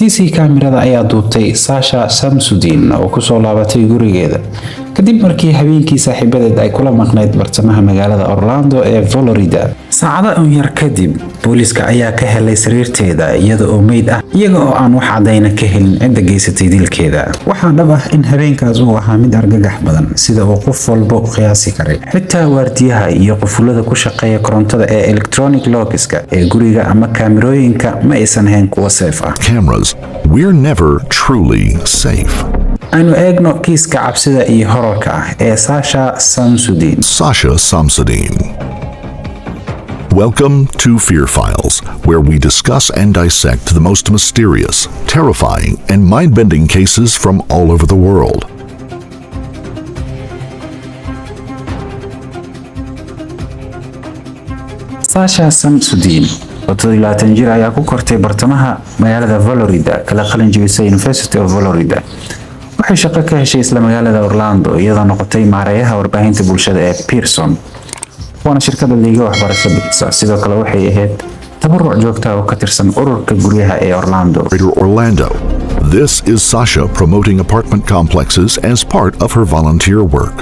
CC kaamirada ayaa duubtay Sasha Samsudin oo ku soo laabatay gurigeeda kadib markii habeenkii saaxiibadeed ay kula maqnayd bartamaha magaalada Orlando ee Florida. Saacado yar kadib, booliska ayaa ka helay sariirteeda iyada oo meyd ah, iyaga oo aan wax cadayna ka helin cidda geysatay dilkeeda. Waxaa dhab ah in habeenkaas uu ahaa mid argagax badan, sida uu qof walba qiyaasi karay. Xitaa waardiyaha iyo qofulada ku shaqeeya korontada ee electronic locks-ka ee guriga ama kaamirooyinka ma aysan ahayn kuwa safe ah. Cameras, we're never truly safe. Aynu eegno kiiska cabsida iyo hororka ah ee Sasha Samsudin. Sasha Samsudin. Welcome to Fear Files, where we discuss and dissect the most mysterious, terrifying, and mind-bending cases from all over the world. Sasha Samsudin, oo 27 jir ayaa ku kortay bartamaha magaalada Florida, kala qalin jebisay University of Florida. waxay shaqo ka heshay isla magaalada Orlando iyadoo noqotay maareeyaha warbaahinta bulshada ee Pearson, waana shirkad liiga waxbarasho bixisa. Sidoo kale waxay ahayd tabaruc joogto ah oo ka tirsan ururka guryaha ee Orlando. This is Sasha promoting apartment complexes as part of her volunteer work.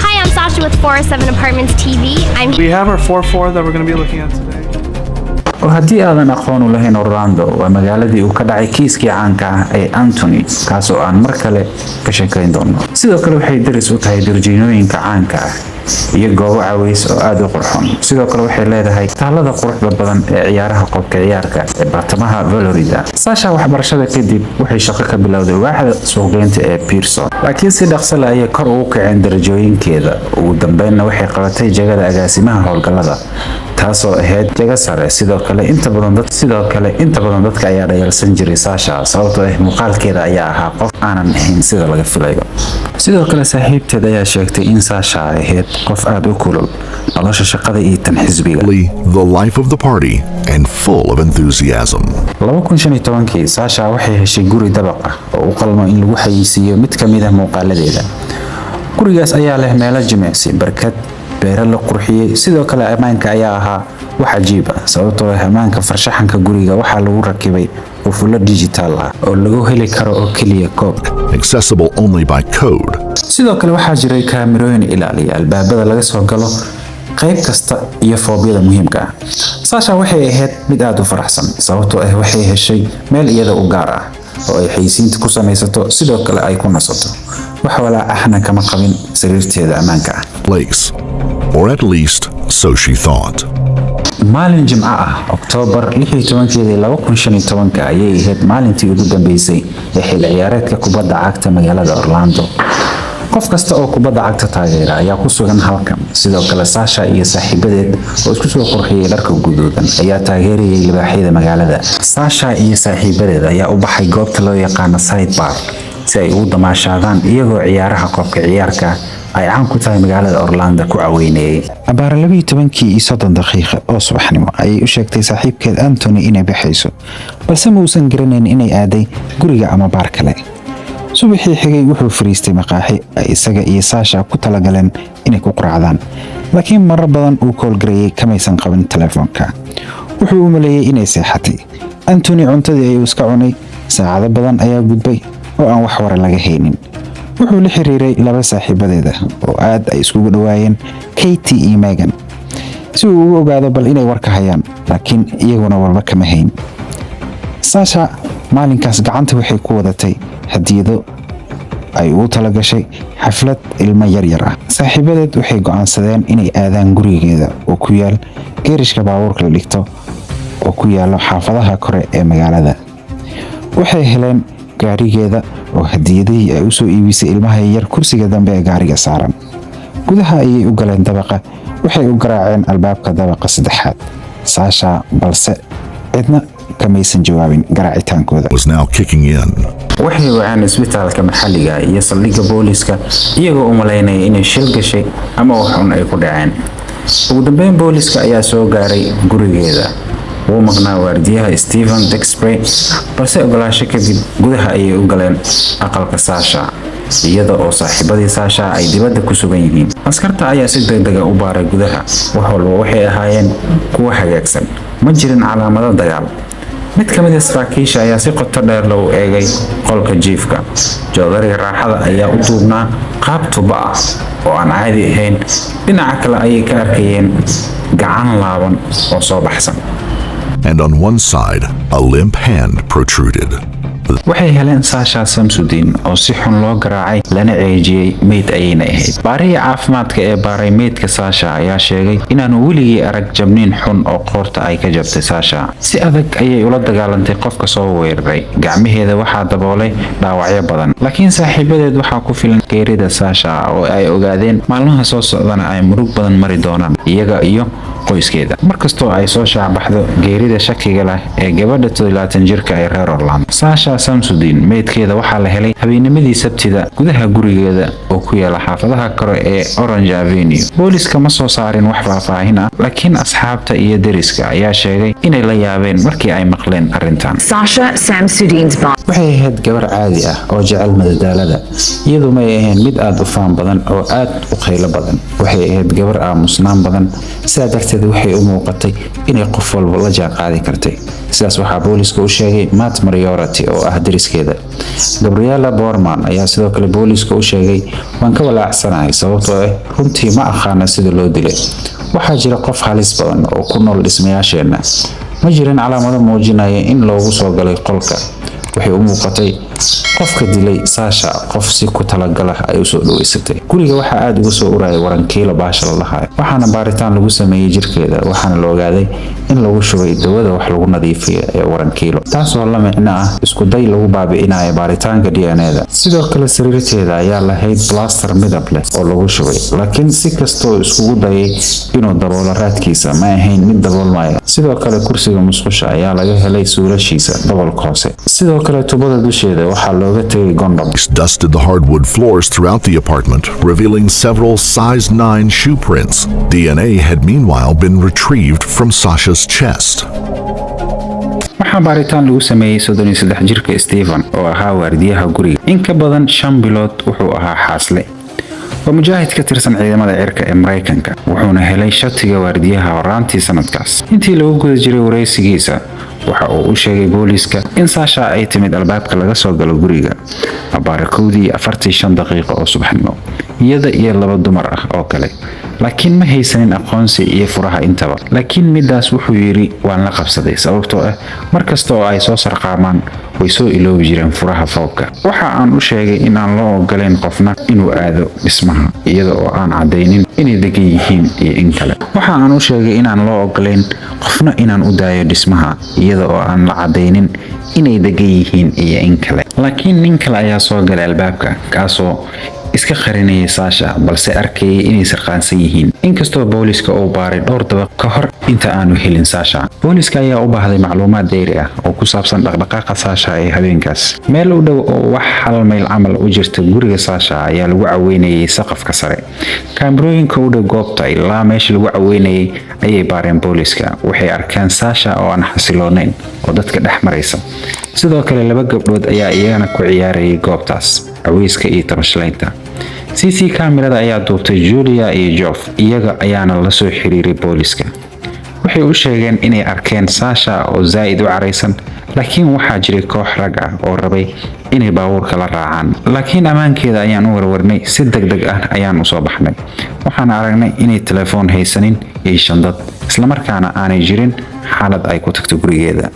Hi, I'm Sasha with 407 Apartments TV. We have our 4-4 that we're going to be looking at today. oo haddii aadan aqoon u lahayn Orlando, waa magaaladii uu ka dhacay kiiskii caanka ah ee Anthony, kaas oo aan mar kale ka sheekayn doono. Sidoo kale waxay daris u tahay darjiinooyinka caanka ah iyo goobo caweys oo aad u qurxoon. Sidoo kale waxay leedahay taalada quruxda badan ee ciyaaraha qobka ciyaarka ee bartamaha Florida. Sasha waxbarashada kadib waxay shaqo ka bilowday waaxda suuqgeynta ee Pearson, laakiin si dhaqso leh ayay kor ugu kaceen darajooyinkeeda. Ugu dambeynna waxay qabatay jagada agaasimaha howlgallada, taasoo ahayd jago sare. Sidoo kale inta badan dadka ayaa dhayalsan jiray Sasha sababtoo ah muuqaalkeeda ayaa ahaa qof aanan ahayn sida laga filayo. Sidoo kale saaxiibteed ayaa sheegtay in Sasha ay ahayd qof aad u kulul nolosha shaqada iyo tan xisbiga. The life of the party and full of enthusiasm. 2015 Sasha waxay heshay guri dabaq ah oo u qalmo in lagu xayeysiiyo mid ka mid ah muuqaaladeeda. Gurigaas ayaa leh meelo jimicsi, barkad, beero la qurxiyay. Sidoo kale ammaanka ayaa ahaa wax cajiib ah sababtoo ah ammaanka farshaxanka guriga waxaa lagu rakibay qufulo digital ah oo lagu heli karo oo kaliya koob, accessible only by code. sidoo kale waxaa jiray kaamirooyin ilaaliya albaabada laga soo galo qayb kasta iyo foobyada muhiimka ah. Sasha waxay ahayd mid aad u faraxsan sababtoo ah waxay heshay meel iyada u gaar ah oo ay xayeysiinta ku samaysato, sidoo kale ay ku nasato. wax walaa ahna kama qabin sariirteeda ammaanka ah. Place, or at least so she thought. maalin Jimco ah, Oktoobar 16, 2015 ayay ahayd maalintii ugu dambeysay ee xilli ciyaareedka kubadda cagta magaalada Orlando. qof kasta oo kubadda cagta taageera ayaa ku sugan halkan. Sidoo kale Sasha iyo saaxiibadeed oo isku soo qurxiyay dharka guduudan ayaa taageerayay libaaxyada magaalada. Sasha iyo saaxiibadeed ayaa u baxay goobta loo yaqaan Side Park si ay ugu damaashaadaan iyagoo ciyaaraha qobka ciyaarka ay caan ku tahay magaalada Orlando ku caweynayay. Abaar 12:30 oo subaxnimo ayay u sheegtay saaxiibkeed Anthony inay baxayso, balse ma uusan garanayn inay aaday guriga ama baar kale. subaxii xigay wuxuu fariistay maqaaxi ay isaga iyo Sasha ku talagaleen inay ku quraacdaan, laakiin marar badan uu kool gareeyay kamaysan qabin telefoonka. wuxuu u maleeyay inay seexatay. Anthony cuntadii ayuu iska cunay. saacado badan ayaa gudbay oo aan wax war laga haynin. wuxuu la xiriiray laba saaxiibadeeda oo aad ay iskugu dhawaayeen, Katie iyo Megan, si uu u ogaado bal inay war ka hayaan, laakiin iyaguna walba kama hayn. Sasha maalinkaas gacanta waxay ku wadatay hadiyado ay u talagashay xaflad ilmo yar ah. saaxiibadeed waxay go'aansadeen inay aadaan gurigeeda oo ku yaal geerishka baabuurka la dhigto oo ku yaalo xaafadaha kore ee magaalada. waxay heleen gaarigeeda oo hadiyadihii ay u soo iibisay ilmaha yar kursiga dambe ee gaariga saaran. gudaha ayay u galeen dabaqa. waxay u garaaceen albaabka dabaqa 3aad. Sasha balse cidna kamaysan jawaabin garaacitaankooda. waxay waceen isbitaalka maxalliga iyo saldhigga booliska iyagoo u malaynaya inay shil gashay ama wax xun ay ku dhaceen. ugu dambeyn booliska ayaa soo gaaray gurigeeda. wuu maqnaa waardiyaha Stephen Dexbury, balse ogolaansho kadib gudaha ayay u galeen aqalka Sasha iyada oo saaxiibadii Sasha ay dibadda ku sugan yihiin. askarta ayaa si degdeg ah u baaray gudaha. wax walba waxay ahaayeen kuwo hagaagsan, ma jirin calaamado dagaal. mid ka mid ah saraakiisha ayaa si qoto dheer loo eegay qolka jiifka. joodariga raaxada ayaa u duubnaa qaab tuba ah oo aan caadi ahayn. dhinaca kale ayay ka arkayeen gacan laaban oo soo baxsan. And on one side, a limp hand protruded. waxay heleen Sasha Samsudin oo si xun loo garaacay lana ceejiyay meyd ayayna ahayd. baarihi caafimaadka ee baaray meydka Sasha ayaa sheegay inaanu weligii arag jabniin xun oo qoorta ay ka jabtay Sasha. si adag ayay ula dagaalantay qofka soo weeraray. gacmaheeda waxaa daboolay dhaawacyo badan, laakiin saaxiibadeed waxaa ku filan geerida Sasha oo ay ogaadeen maalmaha soo socdana ay murug badan mari doonaan iyaga iyo qoyskeeda. markastoo ay soo shaabaxdo geerida shakiga leh ee gabadha 30 jirka ee reer Orlando. Sasha Samsudin meydkeeda waxaa la helay habeennimadii Sabtida gudaha gurigeeda oo ku yaala xaafadaha kore ee Orange Avenue. booliska ma soo saarin wax faahfaahin ah, laakiin asxaabta iyo deriska ayaa sheegay inay la yaabeen markii ay maqleen arrintan. Sasha Samsudin's waxay ahayd gabar caadi ah oo jecel madadaalada. iyadu ma ahayn mid aad u faan badan oo aad u qaylo badan. waxay ahayd gabar aamusnaan badan, sidaa darteed waxay u muuqatay inay qof walba la jaan qaadi kartay. sidaas waxaa booliska u sheegay Matt Moriarty oo ah deriskeeda. Gabriella Borman ayaa sidoo kale booliska u sheegay, waan ka walaacsanahay sababtoo ah runtii ma aqaana sida loo dilay. waxaa jira qof halis badan oo ku nool dhismayaasheena. ma jirin calaamado muujinaya in loogu soo galay qolka. waxay u muuqatay qofka dilay Sasha qof si ku talagala ay u soo dhaweysatay. guriga waxaa aad uga soo urayay warankiilo baasha la lahaay. waxaana baaritaan lagu sameeyay jirkeeda, waxaana la ogaaday in lagu shubay dawada wax lagu nadiifiyo ee warankiilo, taasoo la micno ah isku day lagu baabi'inayo baaritaanka DNA-da. sidoo kale sariirteeda ayaa lahayd plaster midab leh oo lagu shubay, laakiin si kastoo iskugu dayay inuu daboolo raadkiisa ma ahayn mid daboolmaya. sidoo kale kursiga musqusha ayaa laga helay suulashiisa dabolka hoose. sidoo kale tubada dusheeda waxaa looga tegay gondom. Dusted the hardwood floors throughout the apartment, revealing several size 9 shoe prints. DNA had meanwhile been retrieved from Sasha's chest. waxaa baaritaan lagu sameeyay 33 jirka Stephen oo ahaa waardiyaha guriga. in ka badan 5 bilood wuxuu ahaa xaasle. waa mujaahid ka tirsan ciidamada cirka ee Mareykanka, wuxuuna helay shatiga waardiyaha horaantii sanadkaas. intii lagu guda jiray wareysigiisa waxa uu u sheegay booliska in Sasha ay timid albaabka laga soo galo guriga abaara 45 daqiiqo oo subaxnimo, iyada iyo 2 dumar ah oo kale, laakiin ma haysanin aqoonsi iyo furaha intaba. laakiin midaas wuxuu yiri waan la qabsaday sababtoo ah markasta oo ay soo sarqaamaan way soo iloobi jireen furaha foobka. waxa aan u sheegay in aan loo ogoleyn qofna inuu aado dhismaha iyada oo aan cadeynin inay degan yihiin iyo in kale. waxa aan u sheegay in aan loo ogoleyn qofna inaan u daayo dhismaha iyada oo aan la cadeynin inay degan yihiin iyo in kale. laakiin nin kale ayaa soo galay albaabka, kaasoo iska qarinayay Sasha balse arkayay inay sarqaansan yihiin. inkastoo booliska uu baaray dhowr dabaq ka hor inta aanu helin Sasha. booliska ayaa u baahday macluumaad dheeri ah oo ku saabsan dhaqdhaqaaqa Sasha ee habeenkaas. meel u dhow oo wax 1 mayl camal u jirta guriga Sasha ayaa lagu caweynayay saqafka sare. kaamirooyinka u dhow goobta ilaa meesha lagu caweynayay ayay baareen booliska. waxay arkeen Sasha oo aan xasiloonayn oo dadka dhex maraysa. sidoo kale 2 gabdhood ayaa iyagana ku ciyaarayay goobtaas caweyska iyo tamashlaynta. CC kaamirada ayaa duubtay Julia iyo Geoff, iyaga ayaana la soo xiriiray booliska. waxay u sheegeen inay arkeen Sasha oo zaid u careysan, laakiin waxaa jiray koox rag ah oo rabay inay baabuurka la raacaan. laakiin ammaankeeda ayaan u warwarnay, si degdeg ah ayaan u soo baxnay. waxaan aragnay inay telefoon haysanin iyo shandad, isla markaana aanay jirin xaalad ay ku tagto gurigeeda.